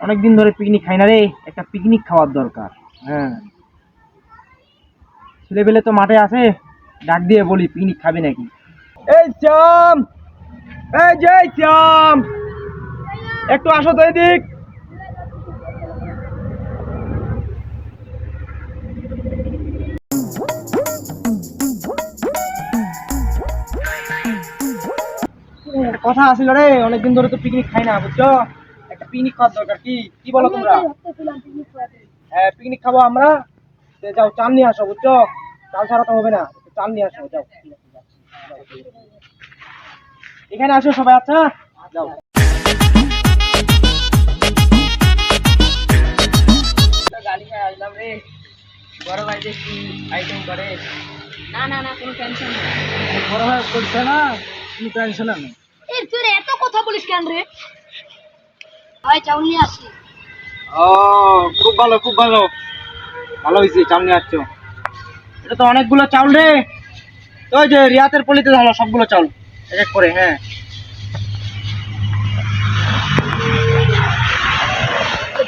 অনেকদিন ধরে পিকনিক খাই না রে, একটা পিকনিক খাওয়ার দরকার। হ্যাঁ, ছেলেপেলে তো মাঠে আছে, ডাক দিয়ে বলি পিকনিক খাবি নাকি। এই শ্যাম, এই যে শ্যাম, একটু আসো তো এদিক। একটা কথা আছিল রে, অনেকদিন ধরে তো পিকনিক খাই না, বুঝছো? একটা পিকনিক খাওয়ার দরকার। কি কি বলো তোমরা? হ্যাঁ, পিকনিক খাবো আমরা। যাও চাল নিয়ে আসো, বুঝছো? চাল ছাড়া তো হবে না, চাল নিয়ে আসো যাও। এখানে আসো সবাই, আচ্ছা যাও। গালি খাই আসলাম রে, বড় ভাই যে কি আইটেম করে। না না না, কোনো টেনশন নেই। বড় ভাই করছে না, তুমি টেনশন নেই। এই তুই এত কথা বলিস কেন রে? ভাই চাউল নিয়ে আসি। ও, খুব ভালো খুব ভালো, ভালো হয়েছে চাল নিয়ে আসছো। এটা তো অনেকগুলো চাউল রে। তো ওই যে রিয়াতের পলিতে ঢালো সবগুলো চাউল এক এক করে। হ্যাঁ,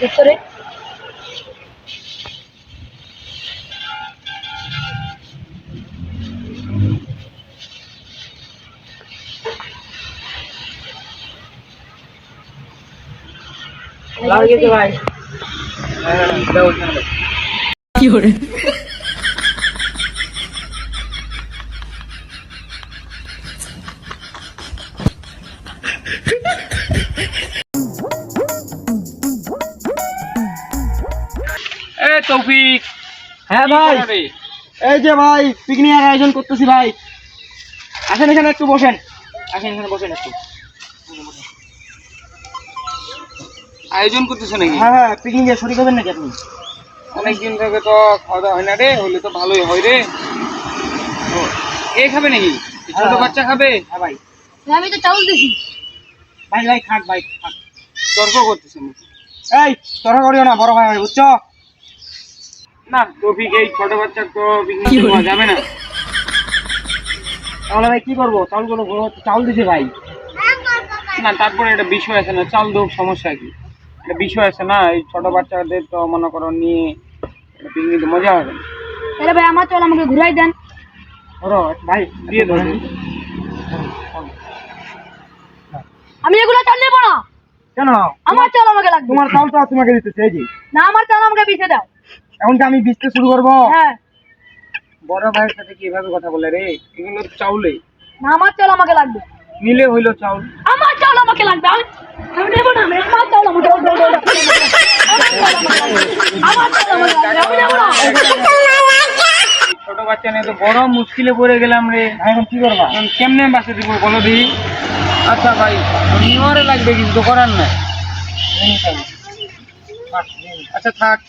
দেখতো রে। লাগে গেছে ভাই। হ্যাঁ, দাও ওখানে দাও। কি করে? এ তৌফিক। হ্যাঁ ভাই, এই যে ভাই পিকনিকের আয়োজন করতেছি ভাই। আসেন এখানে একটু বসেন, আসেন এখানে বসেন একটু। আয়োজন করতেছে নাকি? হ্যাঁ হ্যাঁ, পিকনিকের শরীর হবেন নাকি আপনি? অনেকদিন থেকে তো খাওয়া দাওয়া হয় না রে, হলে তো ভালোই হয় রে। ও, এ খাবে নাকি? ছোট হ্যাঁ। বাচ্চা খাবে? হ্যাঁ ভাই। আমি তো চাউল দিছি। ভাই ভাই খাক ভাই খাক। তর্ক করতেছে নাকি? এই তোরা করিও না, বড় ভাই ভাই, বুঝছো? না, টপিক এই ছোট বাচ্চা তো পিকনিক খাওয়া যাবে না। তাহলে ভাই কি করবো? চাউলগুলো চাউল দিছে ভাই। না, তারপরে একটা বিষয় আছে না, চাল দেব সমস্যা কি? একটা বিষয় আছে না, এই ছোট বাচ্চাদের তো মনে করো নিয়ে পিকনিক মজা হবে না। তাহলে ভাই আমার চাউল আমাকে ঘুরাই দেন। ধরো ভাই, দিয়ে দেবো। আমি এগুলো চাল নেবো না। কেন? আমার চাউল আমাকে লাগবে। তোমার চাউল তো তোমাকে দিতেছে, এই যে। না, আমার চাউল আমাকে বিছে দাও। এখন কি আমি বিচতে শুরু করবো? হ্যাঁ। বড় ভাইয়ের সাথে কি এভাবে কথা বলে রে? এগুলো তো চাউলে না, আমার চাউল আমাকে লাগবে। নিলে হইলো চাউল। আমার চাউল আমাকে লাগবে। আমি নেবো না, আমার চাউল আমাকে লাগবে। আমার চাউল আমাকে লাগবে, আমি নেবো না। ছোট বাচ্চা নিয়ে তো বড় মুশকিলে পড়ে গেলাম রে। ভাই এখন কি করবা? এখন কেমনে বাসে দিব বলো দি? আচ্ছা ভাই, নিওয়ারে লাগবে, কিছু তো করার নাই। আচ্ছা থাক,